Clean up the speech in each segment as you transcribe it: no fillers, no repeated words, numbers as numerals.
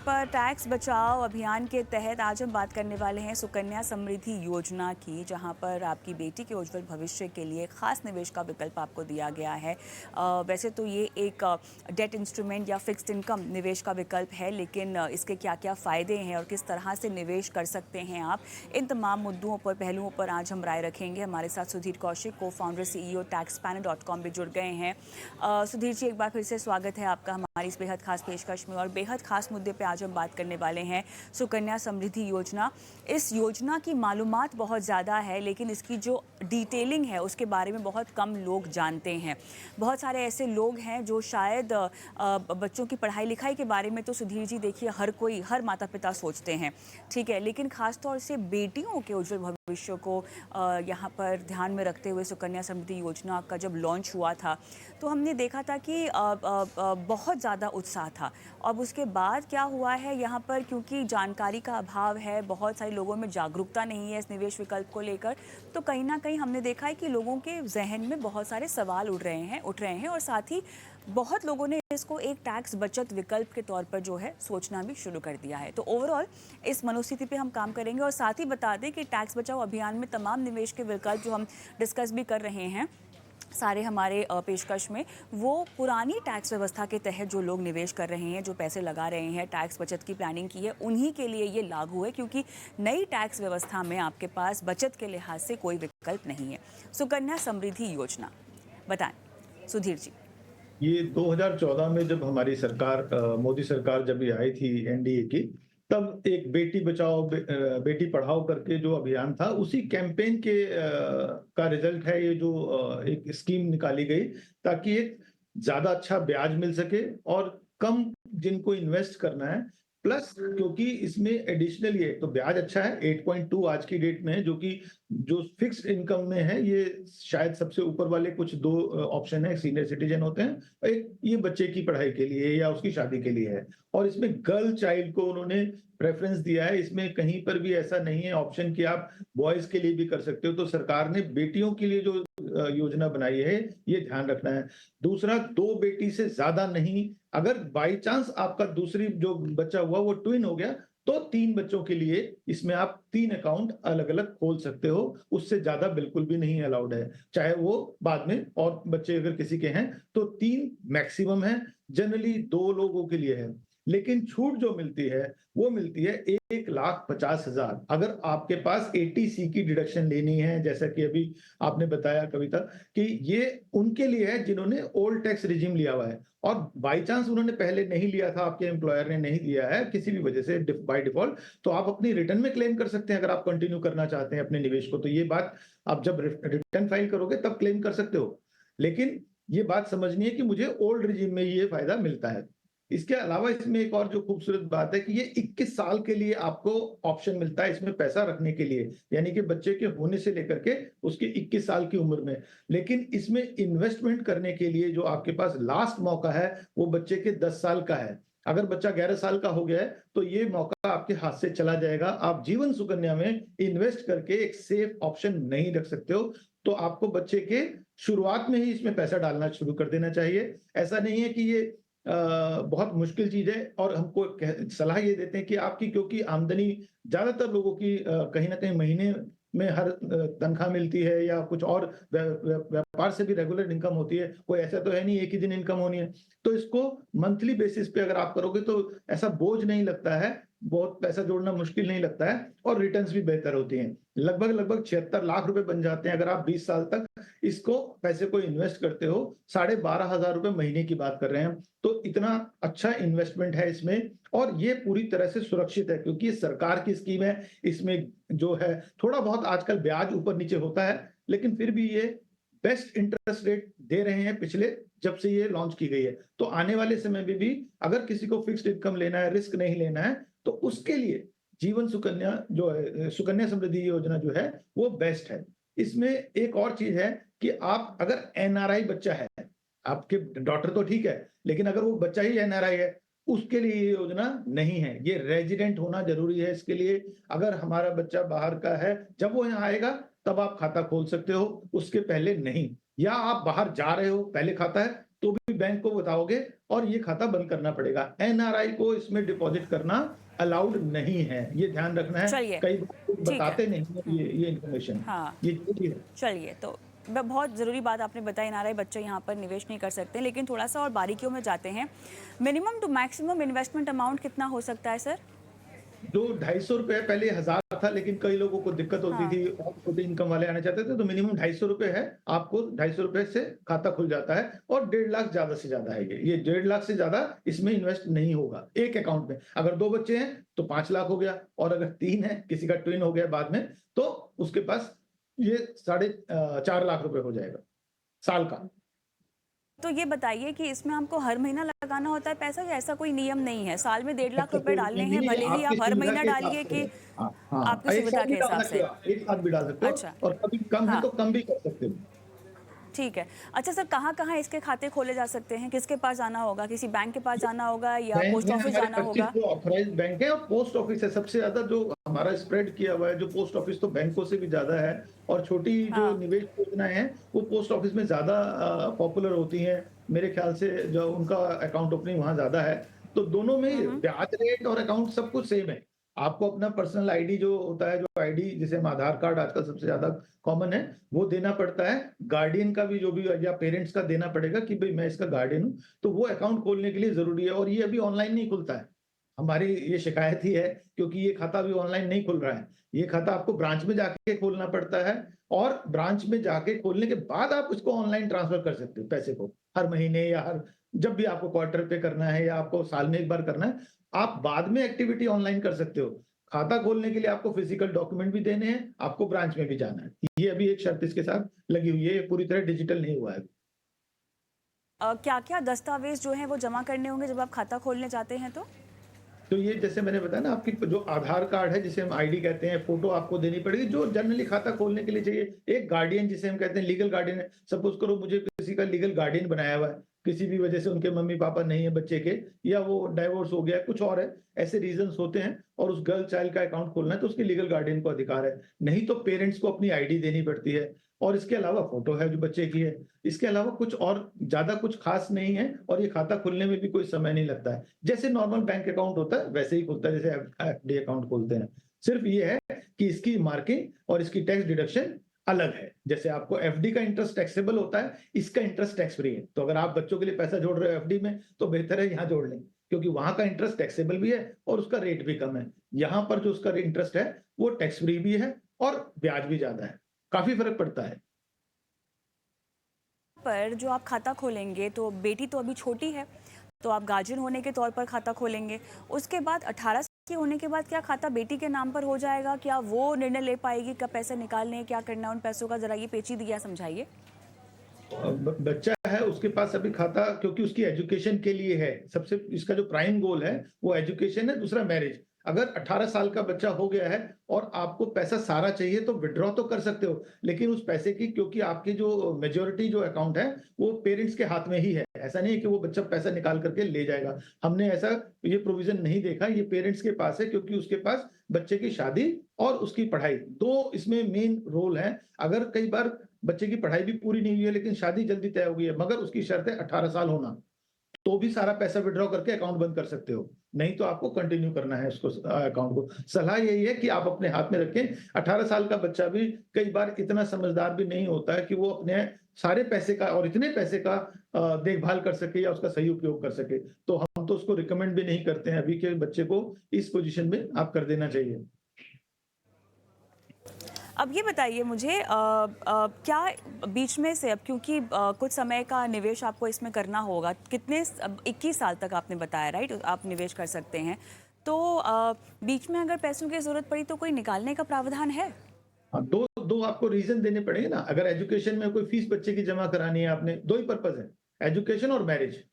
पर टैक्स बचाओ अभियान के तहत आज हम बात करने वाले हैं सुकन्या समृद्धि योजना की, जहां पर आपकी बेटी के उज्जवल भविष्य के लिए खास निवेश का विकल्प आपको दिया गया है। वैसे तो ये एक डेट इंस्ट्रूमेंट या फिक्स्ड इनकम निवेश का विकल्प है, लेकिन इसके क्या क्या फ़ायदे हैं और किस तरह से निवेश कर सकते हैं आप, इन तमाम मुद्दों पर, पहलुओं पर आज हम राय रखेंगे। हमारे साथ सुधीर कौशिक, को फाउंडर CEO taxpanel.com भी जुड़ गए हैं। सुधीर जी, एक बार फिर से स्वागत है आपका हमारी इस बेहद खास पेशकश में। और बेहद खास मुद्दे पे आज हम बात करने वाले हैं सुकन्या समृद्धि योजना। इस योजना की मालूमात बहुत ज़्यादा है, लेकिन इसकी जो डिटेलिंग है उसके बारे में बहुत कम लोग जानते हैं। बहुत सारे ऐसे लोग हैं जो शायद बच्चों की पढ़ाई लिखाई के बारे में तो सुधीर जी देखिए हर माता पिता सोचते हैं, ठीक है, लेकिन ख़ास तौर से बेटियों के उज्जवल भविष्य को यहाँ पर ध्यान में रखते हुए सुकन्या समृद्धि योजना का जब लॉन्च हुआ था तो हमने देखा था कि बहुत ज़्यादा उत्साह था। अब उसके बाद क्या हुआ है यहाँ पर, क्योंकि जानकारी का अभाव है, बहुत सारे लोगों में जागरूकता नहीं है इस निवेश विकल्प को लेकर, तो कहीं ना कहीं हमने देखा है कि लोगों के जहन में बहुत सारे सवाल उठ रहे हैं और साथ ही बहुत लोगों ने इसको एक टैक्स बचत विकल्प के तौर पर जो है सोचना भी शुरू कर दिया है। तो ओवरऑल इस मनोस्थिति पे हम काम करेंगे और साथ ही बता दें कि टैक्स बचाओ अभियान में तमाम निवेश के विकल्प जो हम डिस्कस भी कर रहे हैं सारे हमारे पेशकश में, वो पुरानी टैक्स व्यवस्था के तहत जो लोग निवेश कर रहे हैं, जो पैसे लगा रहे हैं, टैक्स बचत की प्लानिंग की है, उन्हीं के लिए ये लागू है, क्योंकि नई टैक्स व्यवस्था में आपके पास बचत के लिहाज से कोई विकल्प नहीं है। सुकन्या समृद्धि योजना बताएं सुधीर जी। ये 2014 में जब हमारी सरकार मोदी सरकार जब ये आई थी एनडीए की, तब एक बेटी बचाओ बेटी पढ़ाओ करके जो अभियान था, उसी कैंपेन का रिजल्ट है ये जो एक स्कीम निकाली गई, ताकि एक ज्यादा अच्छा ब्याज मिल सके और कम जिनको इन्वेस्ट करना है, प्लस क्योंकि इसमें एडिशनल ये तो ब्याज अच्छा है 8.2 आज की डेट में है, जो फिक्स्ड इनकम में है, ये शायद सबसे ऊपर वाले कुछ दो ऑप्शन है, सीनियर सिटीजन होते हैं, एक ये बच्चे की पढ़ाई के लिए या उसकी शादी के लिए है, और इसमें गर्ल चाइल्ड को उन्होंने प्रेफरेंस दिया है। इसमें कहीं पर भी ऐसा नहीं है ऑप्शन कि आप बॉयज के लिए भी कर सकते हो। तो सरकार ने बेटियों के लिए जो योजना बनाई है, ये ध्यान रखना है। दूसरा, दो बेटी से ज्यादा नहीं, अगर बाई चांस आपका दूसरी जो बच्चा हुआ वो ट्विन हो गया, तो 3 बच्चों के लिए इसमें आप 3 अकाउंट अलग अलग खोल सकते हो, उससे ज्यादा बिल्कुल भी नहीं अलाउड है। चाहे वो बाद में और बच्चे अगर किसी के हैं तो 3 मैक्सिमम है, जनरली 2 लोगों के लिए है। लेकिन छूट जो मिलती है वो मिलती है 1,50,000। अगर आपके पास ATC की डिडक्शन लेनी है, जैसा कि अभी आपने बताया कविता, कि ये उनके लिए है जिन्होंने ओल्ड टैक्स रिजिम लिया हुआ है, और बाई चांस उन्होंने पहले नहीं लिया था, आपके एम्प्लॉयर ने नहीं दिया है किसी भी वजह से बाय डिफॉल्ट, तो आप अपनी रिटर्न में क्लेम कर सकते हैं अगर आप कंटिन्यू करना चाहते हैं अपने निवेश को। तो ये बात आप जब रिटर्न फाइल करोगे तब क्लेम कर सकते हो। लेकिन ये बात समझनी है कि मुझे ओल्ड रिजिम में ये फायदा मिलता है। इसके अलावा इसमें एक और जो खूबसूरत बात है कि ये 21 साल के लिए आपको ऑप्शन मिलता है इसमें पैसा रखने के लिए, यानी कि बच्चे के होने से लेकर के उसके 21 साल की उम्र में। लेकिन इसमें इन्वेस्टमेंट करने के लिए जो आपके पास लास्ट मौका है वो बच्चे के 10 साल का है। अगर बच्चा 11 साल का हो गया है तो ये मौका आपके हाथ से चला जाएगा। आप जीवन सुकन्या में इन्वेस्ट करके एक सेफ ऑप्शन नहीं रख सकते हो, तो आपको बच्चे के शुरुआत में ही इसमें पैसा डालना शुरू कर देना चाहिए। ऐसा नहीं है कि ये बहुत मुश्किल चीज है, और हमको सलाह ये देते हैं कि आपकी, क्योंकि आमदनी ज्यादातर लोगों की कहीं ना कहीं महीने में हर तनख्वाह मिलती है या कुछ और व्यापार से भी रेगुलर इनकम होती है, कोई ऐसा तो है नहीं एक ही दिन इनकम होनी है। तो इसको मंथली बेसिस पे अगर आप करोगे तो ऐसा बोझ नहीं लगता है, बहुत पैसा जोड़ना मुश्किल नहीं लगता है, और रिटर्न्स भी बेहतर होती हैं। लगभग लगभग 76 लाख रुपए बन जाते हैं अगर आप 20 साल तक इसको पैसे को इन्वेस्ट करते हो। 12,500 रुपए महीने की बात कर रहे हैं, तो इतना अच्छा इन्वेस्टमेंट है इसमें, और ये पूरी तरह से सुरक्षित है क्योंकि ये सरकार की स्कीम है। इसमें जो है थोड़ा बहुत आजकल ब्याज ऊपर नीचे होता है, लेकिन फिर भी ये बेस्ट इंटरेस्ट रेट दे रहे हैं पिछले जब से ये लॉन्च की गई है। तो आने वाले समय में भी अगर किसी को फिक्स्ड इनकम लेना है, रिस्क नहीं लेना है, तो उसके लिए जीवन सुकन्या जो है, सुकन्या समृद्धि योजना जो है वो बेस्ट है। इसमें एक और चीज है कि आप अगर NRI बच्चा है, आपके डॉटर तो ठीक है, लेकिन अगर वो बच्चा ही NRI है, उसके लिए ये योजना नहीं है। ये रेजिडेंट होना जरूरी है इसके लिए। अगर हमारा बच्चा बाहर का है, जब वो यहाँ आएगा तब आप खाता खोल सकते हो, उसके पहले नहीं। या आप बाहर जा रहे हो, पहले खाता है, तो भी बैंक को बताओगे और ये खाता बंद करना पड़ेगा। एनआरआई को इसमें डिपॉजिट करना अलाउड नहीं है, ये ध्यान रखना है। चलिए, कई बार लोग ठीक है। बताते नहीं है हुँ, ये इन्फॉर्मेशन, हाँ। ये जरूरी है। चलिए, तो बहुत ज़रूरी बात आपने बताई, एनआरआई बच्चे यहाँ पर निवेश नहीं कर सकते, लेकिन थोड़ा-सा और बारीकियों में जाते हैं। Minimum to maximum investment amount कितना हो सकता है सर? जो ₹250 पहले 1000 था, लेकिन कई लोगों को दिक्कत होती हाँ, थी और छोटे इनकम वाले आना चाहते थे, तो मिनिमम ₹250 है। आपको ₹250 से खाता खुल जाता है और 1.5 लाख ज्यादा से ज्यादा है ये 1.5 लाख से ज्यादा इसमें इन्वेस्ट नहीं होगा एक अकाउंट में। अगर 2 बच्चे हैं तो 5 लाख हो गया, और अगर 3 है, किसी का ट्विन हो गया बाद में, तो उसके पास ये 4.5 लाख रुपए हो जाएगा साल का। तो ये बताइए कि इसमें हमको हर महीना लगाना होता है पैसा, या ऐसा कोई नियम नहीं है? साल में 1.5 लाख ऐसा रुपए कोई डालने नियम हैं, नहीं है, भले ही आपकी आप हर सुविधा महीना के हिसाब डालिए से कि है। हाँ, हाँ, आपकी एक सुविधा साथ भी के डाल हिसाब सकते से। हो आप, एक साथ भी डाल सकते हो, अच्छा, और कभी कम है हाँ, तो कम भी कर सकते हो। ठीक है। अच्छा सर, कहाँ-कहाँ इसके खाते खोले जा सकते हैं? किसके पास जाना होगा? किसी बैंक के पास जाना होगा या बैंक पोस्ट में ऑफिस हमारे जाना 25 होगा? जो ऑथराइज्ड बैंक है, और पोस्ट ऑफिस है सबसे ज्यादा जो हमारा स्प्रेड किया हुआ है। जो पोस्ट ऑफिस तो बैंकों से भी ज्यादा है, और छोटी जो हाँ, निवेश योजनाएं हैं वो पोस्ट ऑफिस में ज्यादा पॉपुलर होती हैं। मेरे ख्याल से जो उनका अकाउंट ओपनिंग वहां ज्यादा है। तो दोनों में हुँ, ही हुँ। ब्याज रेट और अकाउंट सब कुछ सेम है। आपको अपना पर्सनल आईडी जो होता है, जो आईडी जिसे हम आधार कार्ड आजकल सबसे ज्यादा कॉमन है, वो देना पड़ता है। गार्डियन का भी जो भी, या पेरेंट्स का देना पड़ेगा कि भाई मैं इसका गार्डियन हूँ, तो वो अकाउंट खोलने के लिए जरूरी है। और ये अभी ऑनलाइन नहीं खुलता है, हमारी ये शिकायत ही है, क्योंकि ये खाता अभी ऑनलाइन नहीं खुल रहा है। ये खाता आपको ब्रांच में जाके खोलना पड़ता है, और ब्रांच में जाके खोलने के बाद आप उसको ऑनलाइन ट्रांसफर कर सकते हो पैसे को, हर महीने या हर जब भी आपको क्वार्टर पे करना है या आपको साल में एक बार करना है, आप बाद में एक्टिविटी ऑनलाइन कर सकते हो। खाता खोलने के लिए आपको फिजिकल डॉक्यूमेंट भी देने हैं, आपको ब्रांच में भी जाना है। ये अभी एक शर्त इसके साथ लगी हुई है, ये पूरी तरह डिजिटल नहीं हुआ है। क्या-क्या दस्तावेज़ जो हैं वो जमा करने होंगे जब आप खाता खोलने जाते हैं तो? तो ये जैसे मैंने बताया ना, आपकी जो आधार कार्ड है, जिसे हम आईडी कहते हैं, फोटो आपको देनी पड़ेगी, जो जनरली खाता खोलने के लिए चाहिए। एक गार्डियन जिसे हम कहते हैं, लीगल गार्डियन है। सपोज करो मुझे किसी का लीगल गार्डियन बनाया हुआ है, किसी भी वजह से उनके मम्मी पापा नहीं है बच्चे के, या वो डाइवोर्स हो गया, कुछ और है, ऐसे रीजंस होते हैं, और उस गर्ल चाइल्ड का अकाउंट खोलना है, तो उसके लीगल गार्डियन को अधिकार है। नहीं तो पेरेंट्स को अपनी आईडी देनी पड़ती है, और इसके अलावा फोटो है जो बच्चे की है। इसके अलावा कुछ और ज्यादा कुछ खास नहीं है, और ये खाता खुलने में भी कोई समय नहीं लगता है। जैसे नॉर्मल बैंक अकाउंट होता है वैसे ही खुलता है, जैसे एफडी अकाउंट खोलते हैं। सिर्फ ये है कि इसकी मार्किंग और इसकी टैक्स डिडक्शन अलग है। जैसे आपको एफडी का इंटरेस्ट टैक्सेबल होता है, इसका इंटरेस्ट टैक्स फ्री है। तो अगर आप बच्चों के लिए पैसा जोड़ रहे हो एफडी में, तो बेहतर है यहाँ जोड़ लें, क्योंकि वहां का इंटरेस्ट टैक्सेबल भी है और उसका रेट भी कम है। यहाँ पर जो उसका इंटरेस्ट है वो टैक्स फ्री भी है और ब्याज भी ज्यादा है, काफी फर्क पड़ता है। पर जो आप खाता खोलेंगे, तो बेटी तो अभी छोटी है, तो आप गार्जियन होने के तौर पर खाता खोलेंगे। उसके बाद 18 साल के होने के बाद क्या खाता बेटी के नाम पर हो जाएगा? क्या वो निर्णय ले पाएगी कब पैसे निकालने हैं, क्या करना है उन पैसों का? ज़रा ये पेचीदगियाँ समझाइए। बच्चा है उसके पास अभी खाता, क्योंकि उसकी एजुकेशन के लिए है। सबसे इसका जो प्राइम गोल है वो एजुकेशन है, दूसरा मैरिज। अगर 18 साल का बच्चा हो गया है और आपको पैसा सारा चाहिए, तो विड्रॉ तो कर सकते हो, लेकिन उस पैसे की, क्योंकि आपकी जो मेजोरिटी जो अकाउंट है वो पेरेंट्स के हाथ में ही है। ऐसा नहीं है कि वो बच्चा पैसा निकाल करके ले जाएगा। हमने ऐसा ये प्रोविजन नहीं देखा। ये पेरेंट्स के पास है, क्योंकि उसके पास बच्चे की शादी और उसकी पढ़ाई, दो इसमें मेन रोल है। अगर कई बार बच्चे की पढ़ाई भी पूरी नहीं हुई है लेकिन शादी जल्दी तय हो गई है, मगर उसकी शर्त है 18 साल होना, तो भी सारा पैसा विड्रॉ करके अकाउंट बंद कर सकते हो। नहीं तो आपको कंटिन्यू करना है उसको, अकाउंट को। सलाह यही है कि आप अपने हाथ में रखें। 18 साल का बच्चा भी कई बार इतना समझदार भी नहीं होता है कि वो अपने सारे पैसे का और इतने पैसे का देखभाल कर सके या उसका सही उपयोग कर सके। तो हम तो उसको रिकमेंड भी नहीं करते हैं अभी के बच्चे को इस पोजीशन में आप कर देना चाहिए। अब ये बताइए मुझे, क्या बीच में से, अब क्योंकि कुछ समय का निवेश आपको इसमें करना होगा, कितने, अब 21 साल तक आपने बताया, राइट, आप निवेश कर सकते हैं, तो बीच में अगर पैसों की ज़रूरत पड़ी तो कोई निकालने का प्रावधान है? हाँ, दो दो आपको रीजन देने पड़ेंगे ना। अगर एजुकेशन में कोई फीस बच्चे की जमा करानी है आपने, दो ही पर्पज है, एजुकेशन और मैरिज,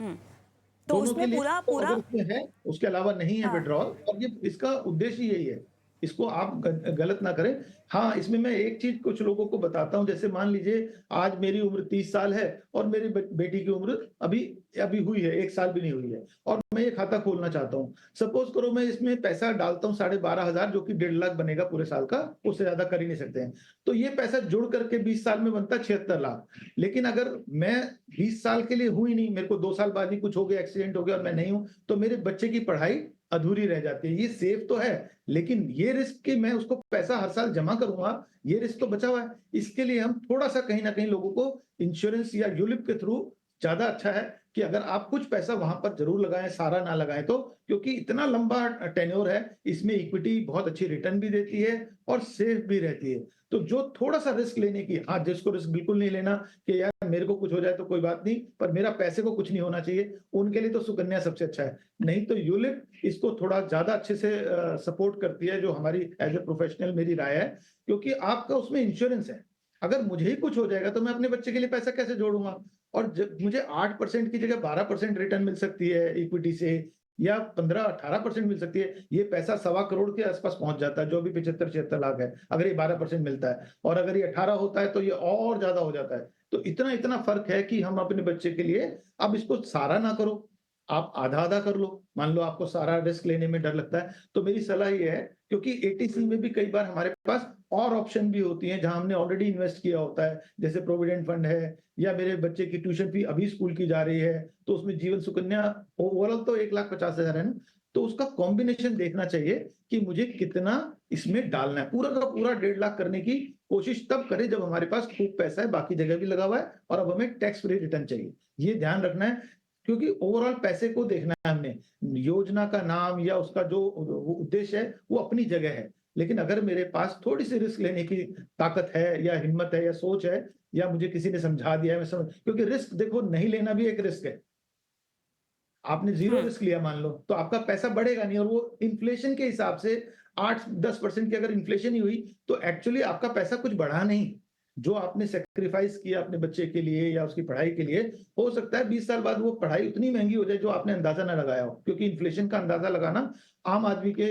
हम्म, तो दोनों के उसमें लिए। पूरा तो पूरा, अगर उसमें है, उसके अलावा नहीं है हाँ, विड्रॉल, और ये इसका उद्देश्य यही है इसको आप गलत ना करें। हाँ, इसमें मैं एक चीज कुछ लोगों को बताता हूँ, जैसे मान लीजिए आज मेरी उम्र 30 साल है और मेरी बेटी की उम्र अभी अभी हुई है, 1 साल भी नहीं हुई है, और मैं ये खाता खोलना चाहता हूँ। सपोज करो मैं इसमें पैसा डालता हूँ 12,500, जो कि 1.5 लाख बनेगा पूरे साल का, उससे ज्यादा कर ही नहीं सकते हैं। तो ये पैसा जुड़ करके 20 साल में बनता है 76 लाख। लेकिन अगर मैं 20 साल के लिए हूं ही नहीं, मेरे को 2 साल बाद ही कुछ हो गया, एक्सीडेंट हो गया और मैं नहीं हूं, तो मेरे बच्चे की पढ़ाई अधूरी रह जाती है। ये सेफ तो है, लेकिन ये रिस्क कि मैं उसको पैसा हर साल जमा करूंगा, ये रिस्क तो बचा हुआ है। इसके लिए हम थोड़ा सा कहीं ना कहीं लोगों को इंश्योरेंस या यूलिप के थ्रू ज्यादा अच्छा है कि अगर आप कुछ पैसा वहां पर जरूर लगाएं, सारा ना लगाएं, तो क्योंकि इतना लंबा टेन्योर है, इसमें इक्विटी बहुत अच्छी रिटर्न भी देती है और सेफ भी रहती है। तो जो थोड़ा सा रिस्क लेने की, हाँ, जिसको रिस्क बिल्कुल नहीं लेना कि यार मेरे को कुछ हो जाए तो कोई बात नहीं, पर मेरा पैसे को कुछ नहीं होना चाहिए, उनके लिए तो सुकन्या सबसे अच्छा है। नहीं तो यूलिप इसको थोड़ा ज्यादा अच्छे से सपोर्ट करती है, जो हमारी एज ए प्रोफेशनल मेरी राय है, क्योंकि आपका उसमें इंश्योरेंस है। अगर मुझे ही कुछ हो जाएगा तो मैं अपने बच्चे के लिए पैसा कैसे जोड़ूंगा? और जब मुझे 8% की जगह 12% रिटर्न मिल सकती है इक्विटी से, या 15-18% मिल सकती है, ये पैसा 1.25 करोड़ के आसपास पहुंच जाता है, जो भी 75-76 लाख है, अगर ये 12% मिलता है। और अगर ये 18 होता है तो ये और ज्यादा हो जाता है। तो इतना इतना फर्क है कि हम अपने बच्चे के लिए, अब इसको सारा ना करो, आप आधा आधा कर लो। मान लो आपको सारा रिस्क लेने में डर लगता है, तो मेरी सलाह ये है, क्योंकि एटीसी में भी कई बार हमारे पास और ऑप्शन भी होती हैं जहां हमने ऑलरेडी इन्वेस्ट किया होता है, जैसे प्रोविडेंट फंड है, या मेरे बच्चे की ट्यूशन फी अभी स्कूल की जा रही है, तो उसमें जीवन सुकन्या ओवरऑल तो 1,50,000 है ना, तो उसका कॉम्बिनेशन देखना चाहिए कि मुझे कितना इसमें डालना है। पूरा का पूरा 1.5 लाख करने की कोशिश तब करें जब हमारे पास खूब पैसा है, बाकी जगह भी लगा हुआ है, और अब हमें टैक्स फ्री रिटर्न चाहिए। ये ध्यान रखना है, क्योंकि ओवरऑल पैसे को देखना है हमने। योजना का नाम या उसका जो उद्देश्य है वो अपनी जगह है, लेकिन अगर मेरे पास थोड़ी सी रिस्क लेने की ताकत है या हिम्मत है या सोच है, या मुझे किसी ने समझा दिया है, मैं समझ, क्योंकि रिस्क देखो, नहीं लेना भी एक रिस्क है। आपने जीरो हम्म। रिस्क लिया मान लो, तो आपका पैसा बढ़ेगा नहीं, और वो इन्फ्लेशन के हिसाब से 8-10% की अगर इन्फ्लेशन ही हुई, तो एक्चुअली आपका पैसा कुछ बढ़ा नहीं। जो आपने सेक्रीफाइस किया अपने बच्चे के लिए या उसकी पढ़ाई के लिए, हो सकता है 20 साल बाद वो पढ़ाई उतनी महंगी हो जाए जो आपने अंदाजा ना लगाया हो, क्योंकि इन्फ्लेशन का अंदाजा लगाना आम आदमी के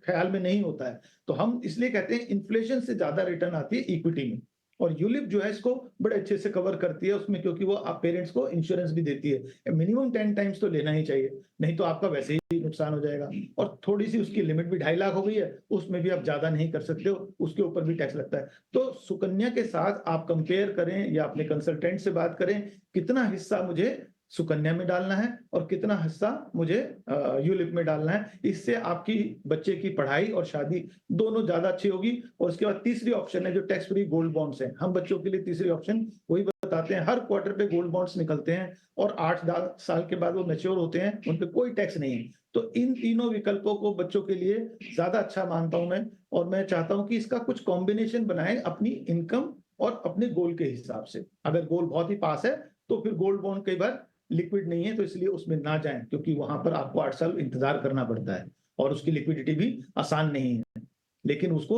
ख्याल में नहीं होता है। तो हम इसलिए कहते हैं इन्फ्लेशन से ज्यादा रिटर्न आती है इक्विटी में, और यूलिप जो है इसको बड़े अच्छे से कवर करती है उसमें, क्योंकि वो आप पेरेंट्स को इंश्योरेंस भी देती है। मिनिमम 10 टाइम्स तो लेना ही चाहिए, नहीं तो आपका वैसे ही नुकसान हो जाएगा। और थोड़ी सी उसकी लिमिट भी 2.5 लाख हो गई है, उसमें भी आप ज्यादा नहीं कर सकते हो, उसके ऊपर भी टैक्स लगता है। तो सुकन्या के साथ आप कंपेयर करें या अपने कंसल्टेंट से बात करें, कितना हिस्सा मुझे सुकन्या में डालना है और कितना हिस्सा मुझे यूलिप में डालना है। इससे आपकी बच्चे की पढ़ाई और शादी दोनों ज्यादा अच्छी होगी। और उसके बाद तीसरी ऑप्शन है जो टैक्स फ्री गोल्ड बॉन्ड्स है। हम बच्चों के लिए तीसरी ऑप्शन वही बताते हैं, हर क्वार्टर पे गोल्ड बॉन्ड्स निकलते हैं और 8 साल के बाद वो मैच्योर होते हैं, उन पे कोई टैक्स नहीं है। तो इन तीनों विकल्पों को बच्चों के लिए ज्यादा अच्छा मानता हूं मैं, और मैं चाहता हूं कि इसका कुछ कॉम्बिनेशन बनाए अपनी इनकम और अपने गोल के हिसाब से। अगर गोल बहुत ही पास है तो फिर गोल्ड बॉन्ड कई बार लिक्विड नहीं है, तो इसलिए उसमें ना जाएं, क्योंकि वहां पर आपको 8 साल इंतजार करना पड़ता है और उसकी लिक्विडिटी भी आसान नहीं है। लेकिन उसको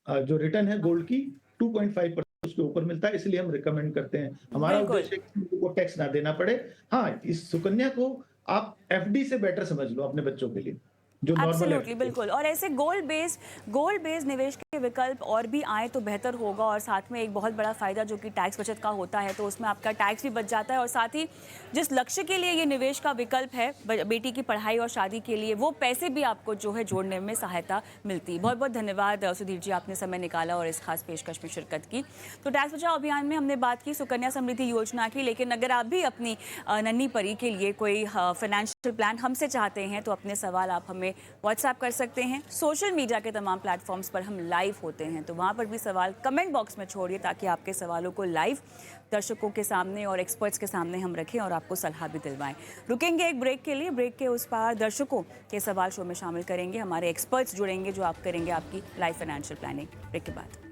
जो रिटर्न है गोल्ड की 2.5% उसके ऊपर मिलता है, इसलिए हम रिकमेंड करते हैं। हमारा बिल्कुल। उद्देश्य है कि लोगों को टैक्स ना देना पड़े। हाँ, इस सुकन्या को आप एफडी से बेटर समझ लो अपने बच्चों के लिए, जो नॉर्मल एब्सोल्युटली, एफडी है। बिल्कुल। और ऐसे गोल्ड बेस्ड निवेश के विकल्प और भी आए तो बेहतर होगा। और साथ में एक बहुत बड़ा फ़ायदा जो कि टैक्स बचत का होता है, तो उसमें आपका टैक्स भी बच जाता है, और साथ ही जिस लक्ष्य के लिए ये निवेश का विकल्प है, बेटी की पढ़ाई और शादी के लिए, वो पैसे भी आपको जो है जोड़ने में सहायता मिलती है। बहुत बहुत धन्यवाद सुधीर जी, आपने समय निकाला और इस खास पेशकश में शिरकत की। तो टैक्स बचाओ अभियान में हमने बात की सुकन्या समृद्धि योजना की, लेकिन अगर आप भी अपनी नन्ही परी के लिए कोई फाइनेंशियल प्लान हमसे चाहते हैं, तो अपने सवाल आप हमें व्हाट्सएप कर सकते हैं। सोशल मीडिया के तमाम प्लेटफॉर्म्स पर हम लाइव होते हैं, तो वहाँ पर भी सवाल कमेंट बॉक्स में छोड़िए, ताकि आपके सवालों को लाइव दर्शकों के सामने और एक्सपर्ट्स के सामने हम रखें और आपको सलाह भी दिलवाएं। रुकेंगे एक ब्रेक के लिए, ब्रेक के उस पार दर्शकों के सवाल शो में शामिल करेंगे, हमारे एक्सपर्ट्स जुड़ेंगे जो आप करेंगे आपकी लाइफ फाइनेंशियल प्लानिंग। ब्रेक के बाद